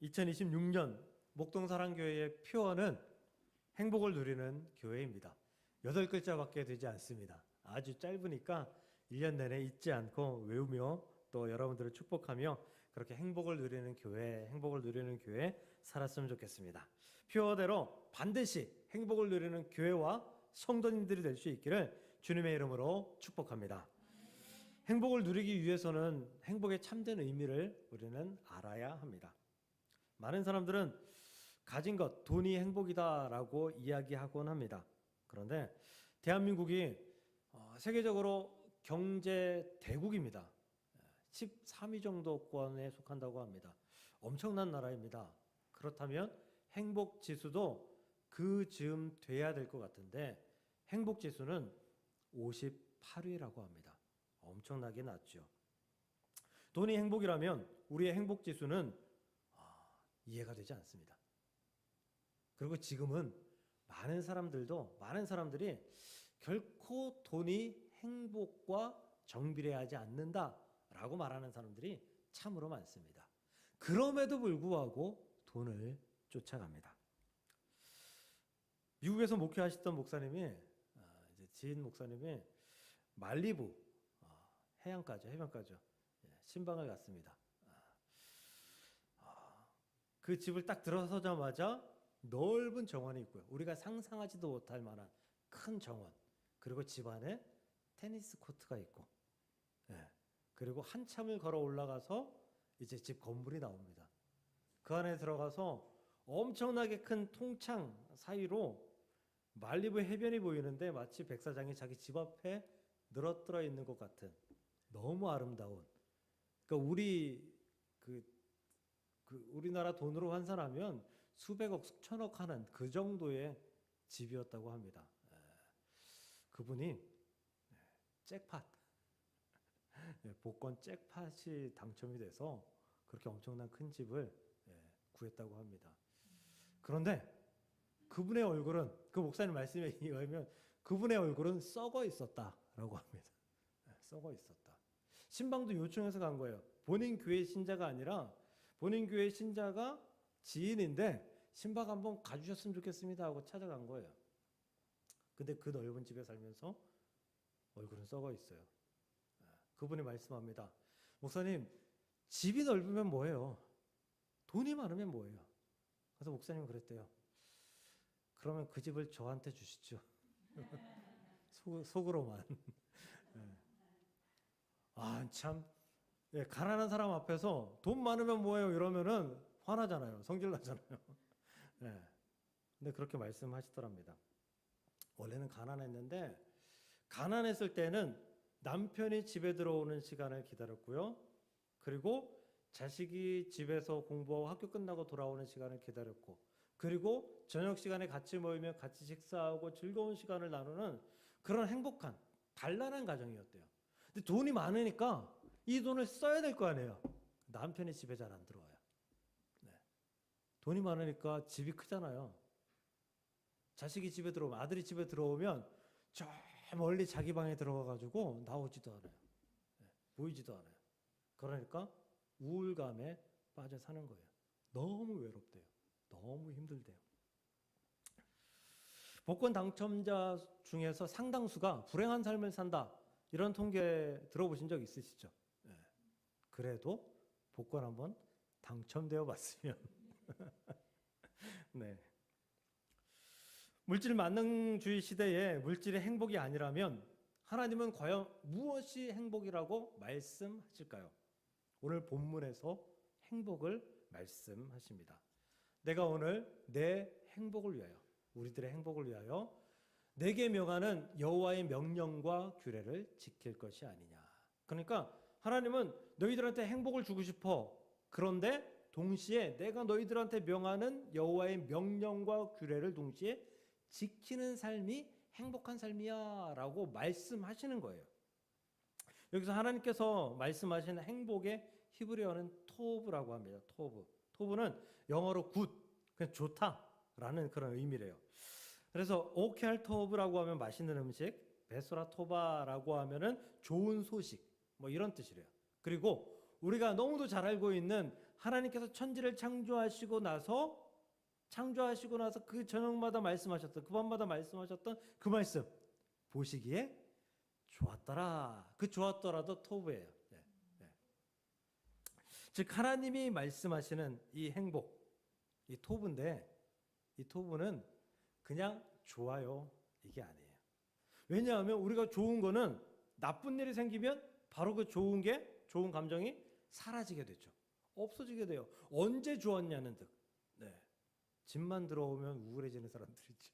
2026년 목동사랑교회의 표어는 행복을 누리는 교회입니다. 8글자밖에 되지 않습니다. 아주 짧으니까 1년 내내 잊지 않고 외우며 또 여러분들을 축복하며 그렇게 행복을 누리는 교회 살았으면 좋겠습니다. 표어대로 반드시 행복을 누리는 교회와 성도님들이 될 수 있기를 주님의 이름으로 축복합니다. 행복을 누리기 위해서는 행복의 참된 의미를 우리는 알아야 합니다. 많은 사람들은 가진 것, 돈이 행복이다라고 이야기하곤 합니다. 그런데 대한민국이 세계적으로 경제 대국입니다. 13위 정도권에 속한다고 합니다. 엄청난 나라입니다. 그렇다면 행복 지수도 그 즈음 돼야 될 것 같은데 행복 지수는 58위라고 합니다. 엄청나게 낮죠. 돈이 행복이라면 우리의 행복 지수는 이해가 되지 않습니다. 그리고 지금은 많은 사람들이 결코 돈이 행복과 정비례하지 않는다라고 말하는 사람들이 참으로 많습니다. 그럼에도 불구하고 돈을 쫓아갑니다. 미국에서 목회하셨던 목사님이 지인 목사님이 말리부 해변가죠. 신방을 갔습니다. 그 집을 딱 들어서자마자 넓은 정원이 있고요. 우리가 상상하지도 못할 만한 큰 정원. 그리고 집 안에 테니스 코트가 있고, 그리고 한참을 걸어 올라가서 이제 집 건물이 나옵니다. 그 안에 들어가서 엄청나게 큰 통창 사이로 말리부 해변이 보이는데 마치 백사장이 자기 집 앞에 늘어뜨려 있는 것 같은 너무 아름다운. 그러니까 우리나라 돈으로 환산하면 수백억, 수천억 하는 그 정도의 집이었다고 합니다. 그분이 잭팟, 복권 잭팟이 당첨이 돼서 그렇게 엄청난 큰 집을 구했다고 합니다. 그런데 그분의 얼굴은, 그 목사님 말씀에 의하면 그분의 얼굴은 썩어 있었다라고 합니다. 썩어 있었다. 신방도 요청해서 간 거예요. 본인 교회 신자가 아니라 본인 교회 신자가 지인인데 신방 한번 가주셨으면 좋겠습니다 하고 찾아간 거예요. 근데 그 넓은 집에 살면서 얼굴은 썩어 있어요. 그분이 말씀합니다. 목사님, 집이 넓으면 뭐예요? 돈이 많으면 뭐예요? 그래서 목사님은 그랬대요. 그러면 그 집을 저한테 주시죠. 속으로만. 참. 가난한 사람 앞에서 돈 많으면 뭐예요? 이러면은 화나잖아요. 성질 나잖아요. 근데 그렇게 말씀하시더랍니다. 원래는 가난했는데 가난했을 때는 남편이 집에 들어오는 시간을 기다렸고요. 그리고 자식이 집에서 공부하고 학교 끝나고 돌아오는 시간을 기다렸고, 그리고 저녁 시간에 같이 모이면 같이 식사하고 즐거운 시간을 나누는 그런 행복한 단란한 가정이었대요. 근데 돈이 많으니까 이 돈을 써야 될 거 아니에요. 남편이 집에 잘 안 들어와요. 돈이 많으니까 집이 크잖아요. 자식이 집에 들어오면, 아들이 집에 들어오면 저 멀리 자기 방에 들어가가지고 나오지도 않아요. 보이지도 않아요. 그러니까 우울감에 빠져 사는 거예요. 너무 외롭대요. 너무 힘들대요. 복권 당첨자 중에서 상당수가 불행한 삶을 산다. 이런 통계 들어보신 적 있으시죠? 그래도 복권 한번 당첨되어 봤으면. 네. 물질 만능주의 시대에 물질이 행복이 아니라면 하나님은 과연 무엇이 행복이라고 말씀하실까요? 오늘 본문에서 행복을 말씀하십니다. 내가 오늘 내 행복을 위하여, 우리들의 행복을 위하여 내게 명하는 여호와의 명령과 규례를 지킬 것이 아니냐. 그러니까 하나님은 너희들한테 행복을 주고 싶어. 그런데 동시에 내가 너희들한테 명하는 여호와의 명령과 규례를 동시에 지키는 삶이 행복한 삶이야 라고 말씀하시는 거예요. 여기서 하나님께서 말씀하시는 행복의 히브리어는 토브라고 합니다. 토브는 영어로 굿, 그냥 좋다라는 그런 의미래요. 그래서 오켈 토브라고 하면 맛있는 음식, 베소라 토바라고 하면은 좋은 소식, 뭐 이런 뜻이래요. 그리고 우리가 너무도 잘 알고 있는 하나님께서 천지를 창조하시고 나서 그 저녁마다 말씀하셨던, 그 밤마다 말씀하셨던 그 말씀 보시기에 좋았더라. 그 좋았더라도 토브예요. 네, 네. 즉 하나님이 말씀하시는 이 행복, 이 토브인데 이 토브는 그냥 좋아요 이게 아니에요. 왜냐하면 우리가 좋은 거는 나쁜 일이 생기면 바로 그 좋은 감정이 사라지게 되죠. 없어지게 돼요. 언제 좋았냐는 듯. 네. 집만 들어오면 우울해지는 사람들이 있죠.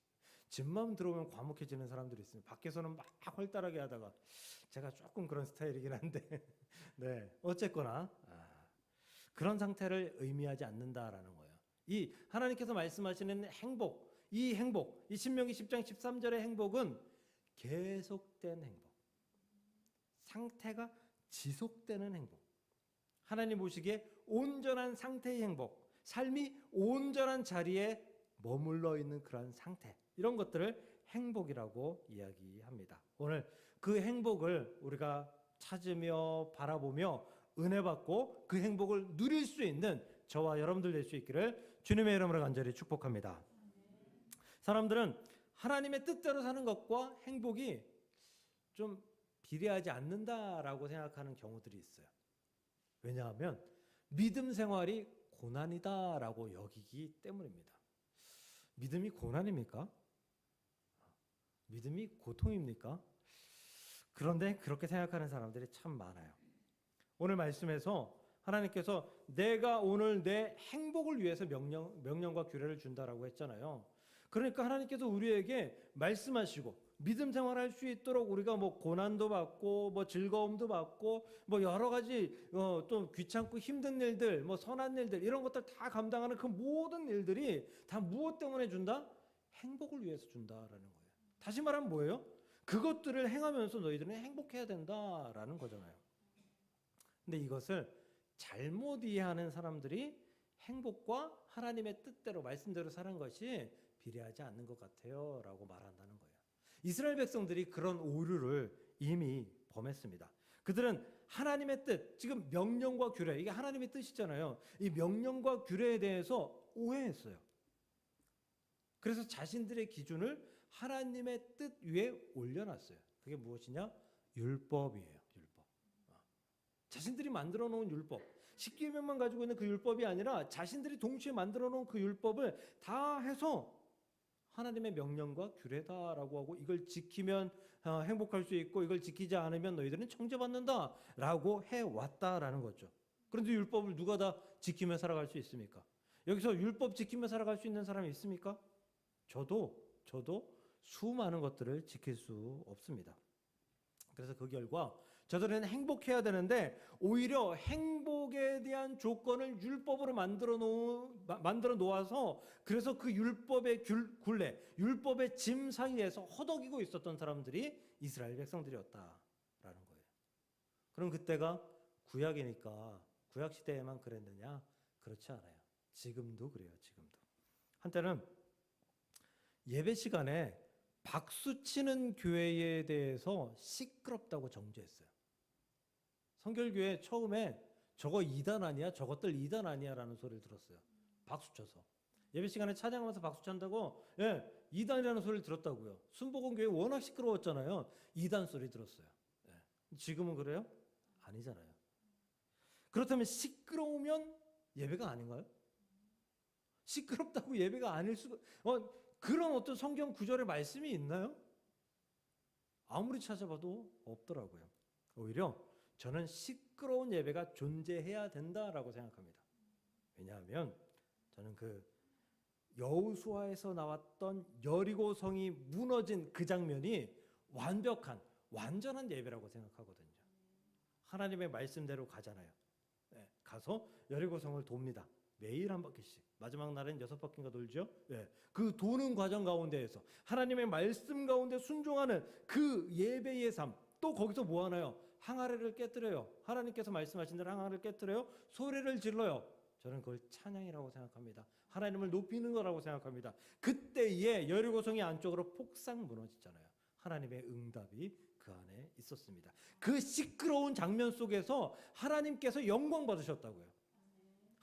집만 들어오면 과묵해지는 사람들이 있어요. 밖에서는 막 활달하게 하다가 제가 조금 그런 스타일이긴 한데 네. 어쨌거나 그런 상태를 의미하지 않는다라는 거예요. 이 하나님께서 말씀하시는 행복, 이 신명기 10장 13절의 행복은 계속된 행복, 상태가 지속되는 행복, 하나님 보시기에 온전한 상태의 행복, 삶이 온전한 자리에 머물러 있는 그런 상태, 이런 것들을 행복이라고 이야기합니다. 오늘 그 행복을 우리가 찾으며 바라보며 은혜 받고 그 행복을 누릴 수 있는 저와 여러분들 될 수 있기를 주님의 이름으로 간절히 축복합니다. 사람들은 하나님의 뜻대로 사는 것과 행복이 좀 비례하지 않는다라고 생각하는 경우들이 있어요. 왜냐하면 믿음 생활이 고난이다라고 여기기 때문입니다. 믿음이 고난입니까? 믿음이 고통입니까? 그런데 그렇게 생각하는 사람들이 참 많아요. 오늘 말씀에서 하나님께서 내가 오늘 내 행복을 위해서 명령과 규례를 준다라고 했잖아요. 그러니까 하나님께서 우리에게 말씀하시고 믿음 생활할 수 있도록 우리가 뭐 고난도 받고 뭐 즐거움도 받고 뭐 여러 가지 또 귀찮고 힘든 일들, 뭐 선한 일들, 이런 것들 다 감당하는 그 모든 일들이 다 무엇 때문에 준다? 행복을 위해서 준다라는 거예요. 다시 말하면 뭐예요? 그것들을 행하면서 너희들은 행복해야 된다라는 거잖아요. 근데 이것을 잘못 이해하는 사람들이 행복과 하나님의 뜻대로 말씀대로 사는 것이 비례하지 않는 것 같아요 라고 말한다는 거예요. 이스라엘 백성들이 그런 오류를 이미 범했습니다. 그들은 하나님의 뜻, 지금 명령과 규례, 이게 하나님의 뜻이잖아요. 이 명령과 규례에 대해서 오해했어요. 그래서 자신들의 기준을 하나님의 뜻 위에 올려놨어요. 그게 무엇이냐? 율법이에요. 율법. 자신들이 만들어 놓은 율법, 10계명만 가지고 있는 그 율법이 아니라 자신들이 동시에 만들어 놓은 그 율법을 다 해서 하나님의 명령과 규례다라고 하고, 이걸 지키면 행복할 수 있고 이걸 지키지 않으면 너희들은 청죄받는다라고 해왔다라는 거죠. 그런데 율법을 누가 다 지키며 살아갈 수 있습니까? 여기서 율법 지키며 살아갈 수 있는 사람이 있습니까? 저도 수많은 것들을 지킬 수 없습니다. 그래서 그 결과 저들은 행복해야 되는데 오히려 행복에 대한 조건을 율법으로 만들어 놓아서 그래서 그 율법의 굴레, 율법의 짐 사이에서 허덕이고 있었던 사람들이 이스라엘 백성들이었다라는 거예요. 그럼 그때가 구약이니까 구약 시대에만 그랬느냐? 그렇지 않아요. 지금도 그래요. 지금도. 한때는 예배 시간에 박수 치는 교회에 대해서 시끄럽다고 정죄했어요. 성결교회 처음에 저거 2단 아니야? 저것들 2단 아니야? 라는 소리를 들었어요. 박수 쳐서. 예배 시간에 찬양하면서 박수 찬다고 2단이라는 소리를 들었다고요. 순복음교회 워낙 시끄러웠잖아요. 2단 소리 들었어요. 지금은 그래요? 아니잖아요. 그렇다면 시끄러우면 예배가 아닌가요? 시끄럽다고 예배가 아닐 수가 그런 어떤 성경 구절의 말씀이 있나요? 아무리 찾아봐도 없더라고요. 오히려 저는 시끄러운 예배가 존재해야 된다라고 생각합니다. 왜냐하면 저는 그 여호수아에서 나왔던 여리고성이 무너진 그 장면이 완전한 예배라고 생각하거든요. 하나님의 말씀대로 가잖아요. 가서 여리고성을 돕니다. 매일 한 바퀴씩. 마지막 날엔 6바퀴인가 돌죠. 그 도는 과정 가운데에서 하나님의 말씀 가운데 순종하는 그 예배의 삶. 또 거기서 뭐 하나요? 항아리를 깨뜨려요. 하나님께서 말씀하신 대로 항아리를 깨뜨려요. 소리를 질러요. 저는 그걸 찬양이라고 생각합니다. 하나님을 높이는 거라고 생각합니다. 그때에 여리고성이 안쪽으로 폭삭 무너지잖아요. 하나님의 응답이 그 안에 있었습니다. 그 시끄러운 장면 속에서 하나님께서 영광 받으셨다고요.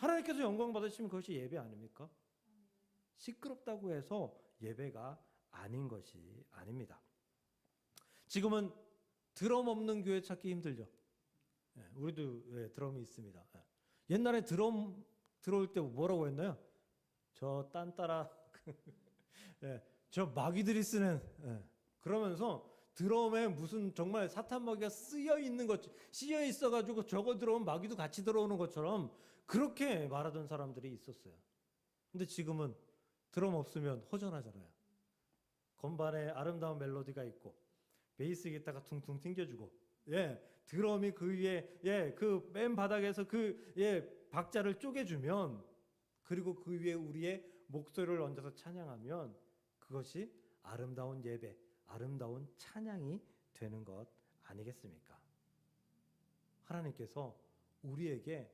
하나님께서 영광 받으시면 그것이 예배 아닙니까? 시끄럽다고 해서 예배가 아닌 것이 아닙니다. 지금은 드럼 없는 교회 찾기 힘들죠. 우리도 드럼이 있습니다. 옛날에 드럼 들어올 때 뭐라고 했나요? 저 딴따라 저 마귀들이 쓰는 그러면서 드럼에 무슨 정말 사탄 마귀가 쓰여 있는 것, 씌여 있어가지고 저거 들어오면 마귀도 같이 들어오는 것처럼 그렇게 말하던 사람들이 있었어요. 근데 지금은 드럼 없으면 허전하잖아요. 건반에 아름다운 멜로디가 있고 베이스 기타가 퉁퉁 튕겨주고 드럼이 그 위에 그 맨 바닥에서 박자를 쪼개주면 그리고 그 위에 우리의 목소리를 얹어서 찬양하면 그것이 아름다운 예배, 아름다운 찬양이 되는 것 아니겠습니까? 하나님께서 우리에게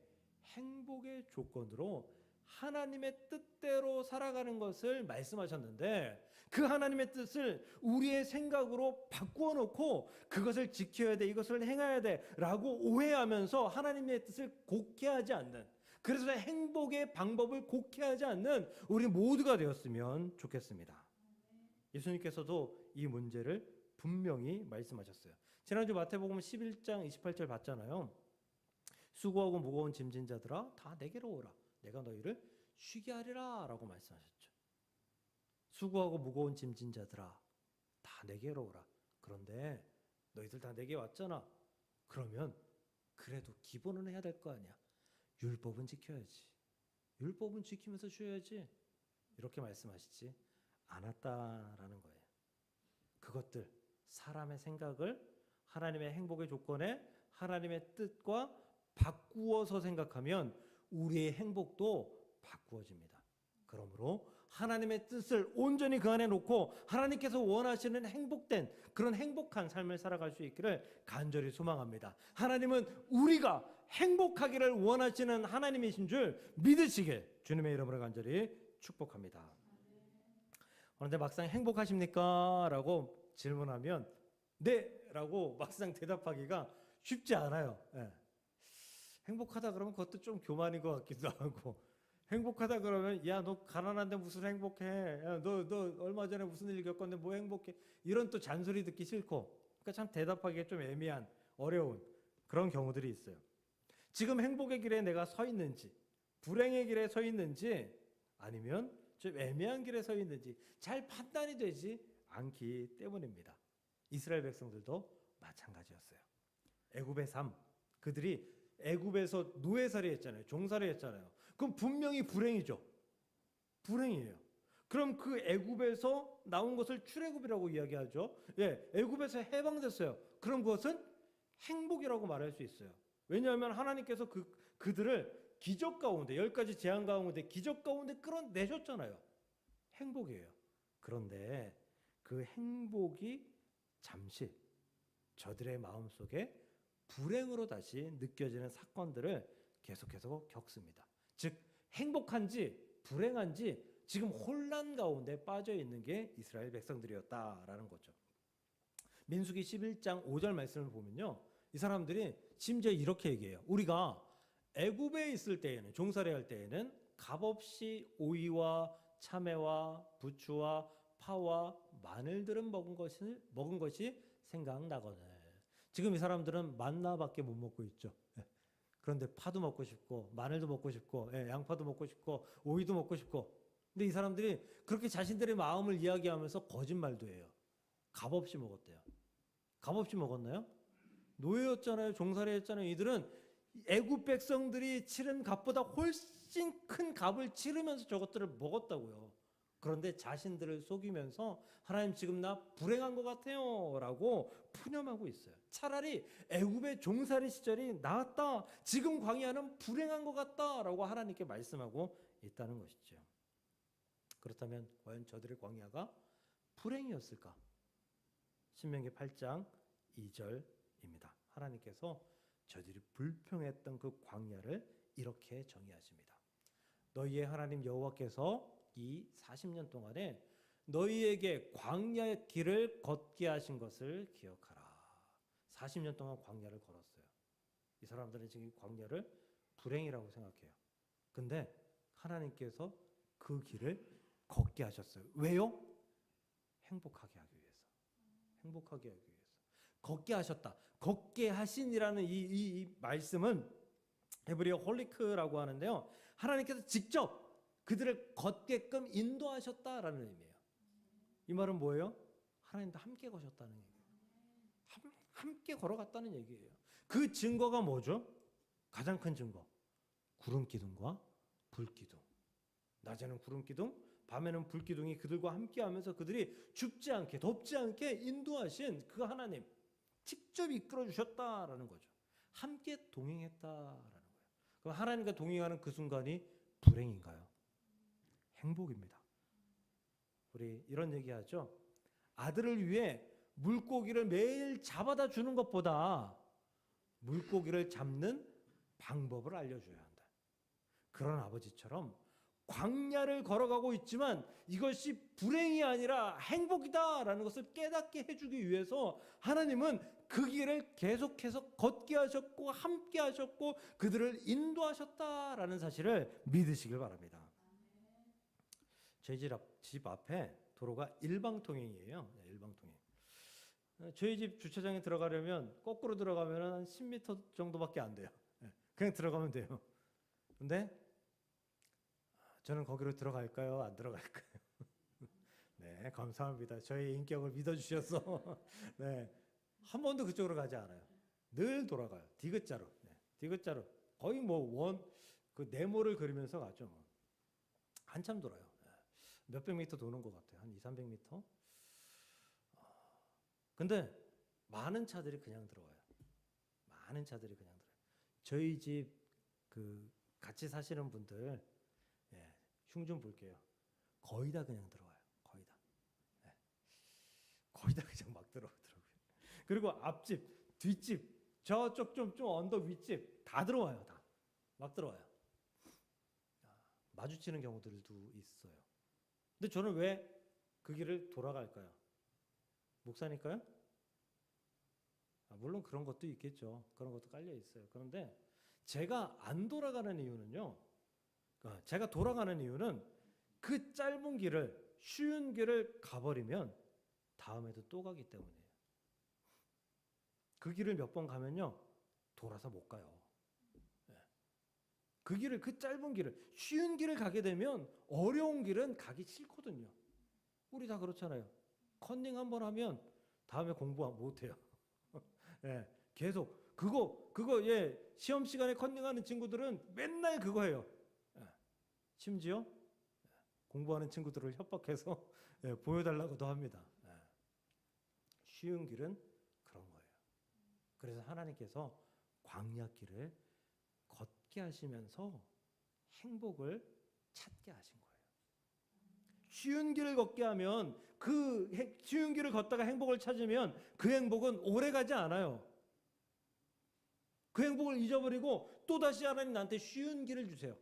행복의 조건으로 하나님의 뜻대로 살아가는 것을 말씀하셨는데 그 하나님의 뜻을 우리의 생각으로 바꾸어 놓고 그것을 지켜야 돼, 이것을 행해야 돼 라고 오해하면서 하나님의 뜻을 곡해하지 않는, 그래서 행복의 방법을 곡해하지 않는 우리 모두가 되었으면 좋겠습니다. 예수님께서도 이 문제를 분명히 말씀하셨어요. 지난주 마태복음 11장 28절 봤잖아요. 수고하고 무거운 짐진 자들아 다 내게로 오라, 내가 너희를 쉬게 하리라 라고 말씀하셨죠. 수고하고 무거운 짐진 자들아 다 내게로 오라. 그런데 너희들 다 내게 왔잖아. 그러면 그래도 기본은 해야 될 거 아니야. 율법은 지켜야지. 율법은 지키면서 쉬어야지. 이렇게 말씀하시지 않았다라는 거예요. 그것들, 사람의 생각을 하나님의 행복의 조건에 하나님의 뜻과 바꾸어서 생각하면 우리의 행복도 바꾸어집니다. 그러므로 하나님의 뜻을 온전히 그 안에 놓고 하나님께서 원하시는 행복된 그런 행복한 삶을 살아갈 수 있기를 간절히 소망합니다. 하나님은 우리가 행복하기를 원하시는 하나님이신 줄 믿으시길 주님의 이름으로 간절히 축복합니다. 그런데 막상 행복하십니까? 라고 질문하면 네! 라고 막상 대답하기가 쉽지 않아요. 행복하다 그러면 그것도 좀 교만인 것 같기도 하고, 행복하다 그러면 야 너 가난한데 무슨 행복해, 야, 너 얼마 전에 무슨 일 겪었는데 뭐 행복해, 이런 또 잔소리 듣기 싫고, 그러니까 참 대답하기가 좀 애매한, 어려운 그런 경우들이 있어요. 지금 행복의 길에 내가 서 있는지, 불행의 길에 서 있는지, 아니면 좀 애매한 길에 서 있는지 잘 판단이 되지 않기 때문입니다. 이스라엘 백성들도 마찬가지였어요. 애굽의 삶, 그들이 애굽에서 노예살이 했잖아요. 종살이 했잖아요. 그럼 분명히 불행이죠. 불행이에요. 그럼 그 애굽에서 나온 것을 출애굽이라고 이야기하죠. 애굽에서 해방됐어요. 그럼 그것은 행복이라고 말할 수 있어요. 왜냐하면 하나님께서 그들을 기적 가운데, 10가지 재앙 가운데 기적 가운데 끌어내셨잖아요. 행복이에요. 그런데 그 행복이 잠시 저들의 마음속에 불행으로 다시 느껴지는 사건들을 계속해서 겪습니다. 즉 행복한지 불행한지 지금 혼란 가운데 빠져 있는 게 이스라엘 백성들이었다라는 거죠. 민수기 11장 5절 말씀을 보면요, 이 사람들이 심지어 이렇게 얘기해요. 우리가 애굽에 있을 때에는, 종살이 할 때에는 값없이 오이와 참외와 부추와 파와 마늘들은 먹은 것이 생각나거늘. 지금 이 사람들은 만나밖에 못 먹고 있죠. 그런데 파도 먹고 싶고 마늘도 먹고 싶고 양파도 먹고 싶고 오이도 먹고 싶고, 근데 이 사람들이 그렇게 자신들의 마음을 이야기하면서 거짓말도 해요. 값없이 먹었대요. 값없이 먹었나요? 노예였잖아요. 종살이했잖아요. 이들은 애굽 백성들이 치른 값보다 훨씬 큰 값을 치르면서 저것들을 먹었다고요. 그런데 자신들을 속이면서 하나님 지금 나 불행한 것 같아요 라고 푸념하고 있어요. 차라리 애굽의 종살이 시절이 나았다, 지금 광야는 불행한 것 같다 라고 하나님께 말씀하고 있다는 것이죠. 그렇다면 과연 저들의 광야가 불행이었을까? 신명기 8장 2절입니다. 하나님께서 저들이 불평했던 그 광야를 이렇게 정의하십니다. 너희의 하나님 여호와께서 이 40년 동안에 너희에게 광야의 길을 걷게 하신 것을 기억하라. 40년 동안 광야를 걸었어요. 이 사람들은 지금 광야를 불행이라고 생각해요. 근데 하나님께서 그 길을 걷게 하셨어요. 왜요? 행복하게 하기 위해서. 행복하게 하기 위해서. 걷게 하셨다. 걷게 하신이라는 이 말씀은 헤브리어 홀리크라고 하는데요. 하나님께서 직접 그들을 걷게끔 인도하셨다라는 의미예요. 이 말은 뭐예요? 하나님도 함께 거셨다는 얘기예요. 함께 걸어갔다는 얘기예요. 그 증거가 뭐죠? 가장 큰 증거. 구름 기둥과 불 기둥. 낮에는 구름 기둥, 밤에는 불 기둥이 그들과 함께 하면서 그들이 춥지 않게 덥지 않게 인도하신 그 하나님 직접 이끌어 주셨다라는 거죠. 함께 동행했다라는 거예요. 그럼 하나님과 동행하는 그 순간이 불행인가요? 행복입니다. 우리 이런 얘기하죠. 아들을 위해 물고기를 매일 잡아다 주는 것보다 물고기를 잡는 방법을 알려줘야 한다. 그런 아버지처럼 광야를 걸어가고 있지만 이것이 불행이 아니라 행복이다라는 것을 깨닫게 해주기 위해서 하나님은 그 길을 계속해서 걷게 하셨고 함께 하셨고 그들을 인도하셨다라는 사실을 믿으시길 바랍니다. 저희 집 앞에 도로가 일방통행이에요. 일방통행. 저희 집 주차장에 들어가려면 거꾸로 들어가면 한 10m 정도밖에 안 돼요. 그냥 들어가면 돼요. 근데 저는 거기로 들어갈까요? 안 들어갈까요? 네, 감사합니다. 저희 인격을 믿어주셔서 네, 한 번도 그쪽으로 가지 않아요. 늘 돌아가요. 디귿자로. 네, 디귿자로. 거의 그 네모를 그리면서 가죠. 한참 돌아요. 몇백 미터 도는 것 같아요. 한 200~300m. 근데 많은 차들이 그냥 들어와요. 많은 차들이 그냥 들어와요. 저희 집 같이 사시는 분들 흉 좀 볼게요. 거의 다 그냥 들어와요. 거의 다. 거의 다 그냥 막 들어오더라고요. 그리고 앞집, 뒷집, 저쪽 좀 언덕 윗집 다 들어와요. 다. 막 들어와요. 마주치는 경우들도 있어요. 근데 저는 왜 그 길을 돌아갈까요? 목사니까요? 물론 그런 것도 있겠죠. 그런 것도 깔려 있어요. 그런데 제가 안 돌아가는 이유는요. 제가 돌아가는 이유는 그 짧은 길을 쉬운 길을 가버리면 다음에도 또 가기 때문이에요. 그 길을 몇 번 가면요. 돌아서 못 가요. 그 짧은 길을 쉬운 길을 가게 되면 어려운 길은 가기 싫거든요. 우리 다 그렇잖아요. 컨닝 한번 하면 다음에 공부 못 해요. 계속 그거 시험 시간에 컨닝하는 친구들은 맨날 그거 해요. 심지어 공부하는 친구들을 협박해서 보여달라고도 합니다. 쉬운 길은 그런 거예요. 그래서 하나님께서 광야길을 걷게 하시면서 행복을 찾게 하신 거예요. 쉬운 길을 걷게 하면 쉬운 길을 걷다가 행복을 찾으면 그 행복은 오래 가지 않아요. 그 행복을 잊어버리고 또다시 하나님 나한테 쉬운 길을 주세요.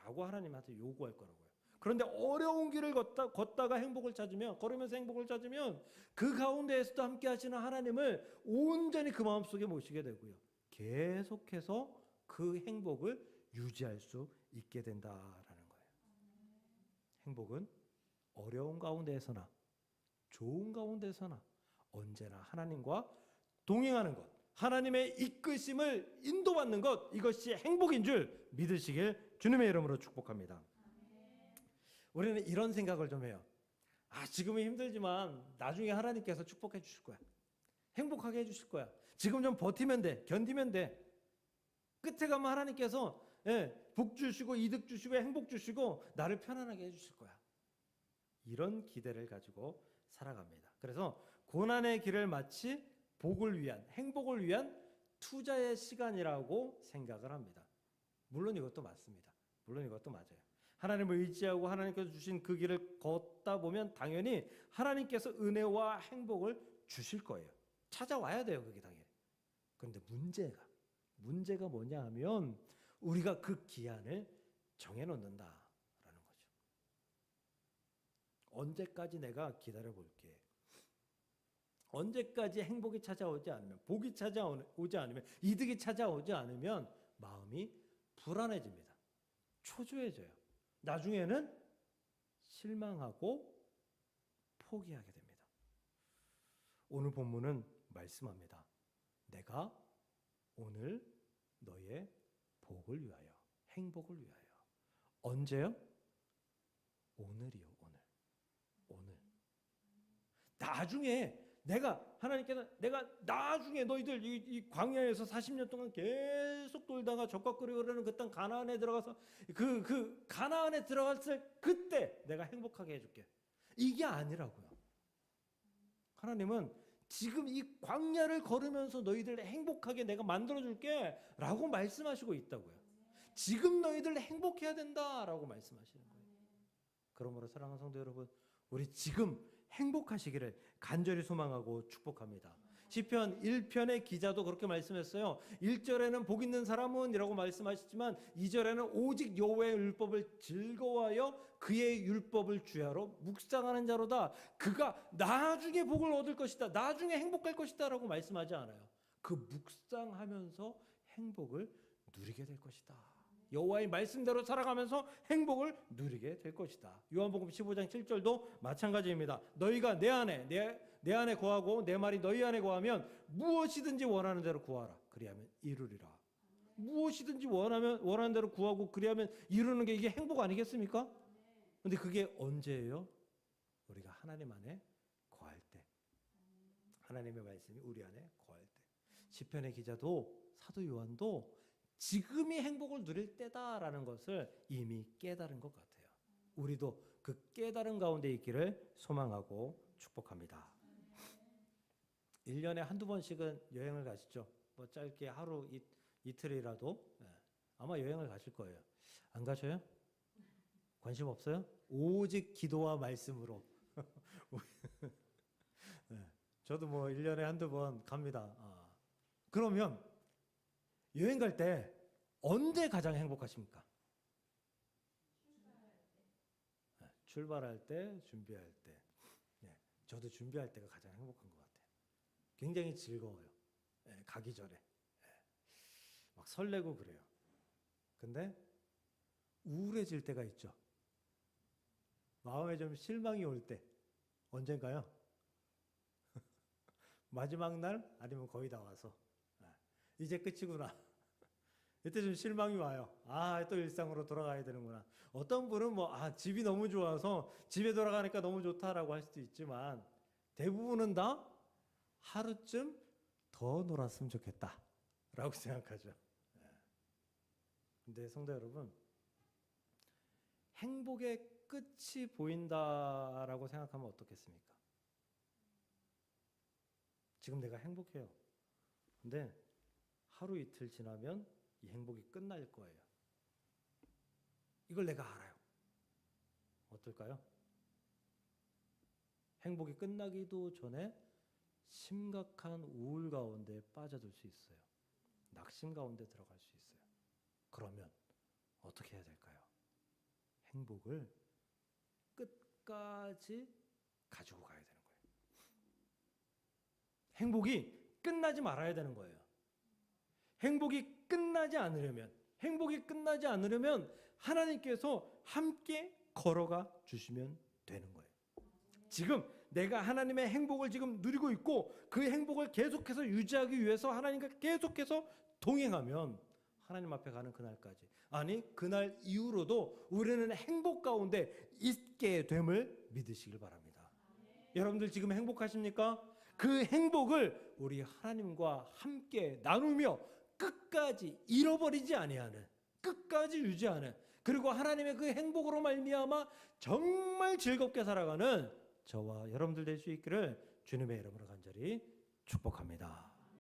라고 하나님한테 요구할 거라고요. 그런데 어려운 길을 걷다가 행복을 찾으면, 걸으면서 행복을 찾으면 그 가운데에서도 함께 하시는 하나님을 온전히 그 마음속에 모시게 되고요. 계속해서 그 행복을 유지할 수 있게 된다라는 거예요. 행복은 어려운 가운데에서나 좋은 가운데서나 언제나 하나님과 동행하는 것, 하나님의 이끄심을 인도받는 것, 이것이 행복인 줄 믿으시길 주님의 이름으로 축복합니다. 우리는 이런 생각을 좀 해요. 지금은 힘들지만 나중에 하나님께서 축복해 주실 거야. 행복하게 해주실 거야. 지금 좀 버티면 돼. 견디면 돼. 끝에 가면 하나님께서 복 주시고 이득 주시고 행복 주시고 나를 편안하게 해주실 거야. 이런 기대를 가지고 살아갑니다. 그래서 고난의 길을 마치 복을 위한, 행복을 위한 투자의 시간이라고 생각을 합니다. 물론 이것도 맞습니다. 물론 이것도 맞아요. 하나님을 의지하고 하나님께서 주신 그 길을 걷다 보면 당연히 하나님께서 은혜와 행복을 주실 거예요. 찾아와야 돼요, 그게 당연히. 그런데 문제가 뭐냐 하면 우리가 그 기한을 정해놓는다라는 거죠. 언제까지 내가 기다려볼게. 언제까지 행복이 찾아오지 않으면, 복이 찾아오지 않으면, 이득이 찾아오지 않으면 마음이 불안해집니다. 초조해져요. 나중에는 실망하고 포기하게 됩니다. 오늘 본문은 말씀합니다. 내가 오늘 너의 복을 위하여, 행복을 위하여. 언제요? 오늘이요, 오늘. 나중에 하나님께서 내가 나중에 너희들 이 광야에서 40년 동안 계속 돌다가 적과 꿀이 흐르는 그 땅 가나안에 들어가서 그 가나안에 들어갔을 그때 내가 행복하게 해줄게. 이게 아니라고요. 하나님은 지금 이 광야를 걸으면서 너희들 행복하게 내가 만들어줄게 라고 말씀하시고 있다고요. 지금 너희들 행복해야 된다라고 말씀하시는 거예요. 그러므로 사랑하는 성도 여러분, 우리 지금 행복하시기를 간절히 소망하고 축복합니다. 시편 1편의 기자도 그렇게 말씀했어요. 1절에는 복 있는 사람은 이라고 말씀하시지만 2절에는 오직 여호와의 율법을 즐거워하여 그의 율법을 주야로 묵상하는 자로다. 그가 나중에 복을 얻을 것이다. 나중에 행복할 것이다 라고 말씀하지 않아요. 그 묵상하면서 행복을 누리게 될 것이다. 여호와의 말씀대로 살아가면서 행복을 누리게 될 것이다. 요한복음 15장 7절도 마찬가지입니다. 너희가 내 안에 거하고 내 말이 너희 안에 거하면 무엇이든지 원하는 대로 구하라. 그리하면 이루리라. 무엇이든지 원하는 대로 구하고 그리하면 이루는 게 이게 행복 아니겠습니까? 근데 그게 언제예요? 우리가 하나님 안에 거할 때. 하나님의 말씀이 우리 안에 거할 때. 시편의 기자도 사도 요한도 지금이 행복을 누릴 때다라는 것을 이미 깨달은 것 같아요. 우리도 그 깨달은 가운데 있기를 소망하고 축복합니다. 1년에 한두 번씩은 여행을 가시죠. 뭐 짧게 하루 이틀이라도 아마 여행을 가실 거예요. 안 가셔요? 관심 없어요? 오직 기도와 말씀으로. 저도 뭐 1년에 한두 번 갑니다. 그러면 여행 갈 때 언제 가장 행복하십니까? 출발할 때, 준비할 때. 저도 준비할 때가 가장 행복한 것 같아요. 굉장히 즐거워요. 가기 전에. 막 설레고 그래요. 근데 우울해질 때가 있죠. 마음에 좀 실망이 올 때. 언젠가요? 마지막 날 아니면 거의 다 와서. 이제 끝이구나. 이때 좀 실망이 와요. 또 일상으로 돌아가야 되는구나. 어떤 분은 집이 너무 좋아서 집에 돌아가니까 너무 좋다라고 할 수도 있지만 대부분은 다 하루쯤 더 놀았으면 좋겠다라고 생각하죠. 근데 성도 여러분, 행복의 끝이 보인다라고 생각하면 어떻겠습니까? 지금 내가 행복해요. 근데 하루 이틀 지나면 이 행복이 끝날 거예요. 이걸 내가 알아요. 어떨까요? 행복이 끝나기도 전에 심각한 우울 가운데 빠져들 수 있어요. 낙심 가운데 들어갈 수 있어요. 그러면 어떻게 해야 될까요? 행복을 끝까지 가지고 가야 되는 거예요. 행복이 끝나지 말아야 되는 거예요. 행복이 끝나지 않으려면 하나님께서 함께 걸어가 주시면 되는 거예요. 지금 내가 하나님의 행복을 지금 누리고 있고 그 행복을 계속해서 유지하기 위해서 하나님과 계속해서 동행하면 하나님 앞에 가는 그날까지, 아니 그날 이후로도 우리는 행복 가운데 있게 됨을 믿으시길 바랍니다. 여러분들 지금 행복하십니까? 그 행복을 우리 하나님과 함께 나누며 끝까지 잃어버리지 아니하는, 끝까지 유지하는, 그리고 하나님의 그 행복으로 말미암아 정말 즐겁게 살아가는 저와 여러분들 될 수 있기를 주님의 이름으로 간절히 축복합니다.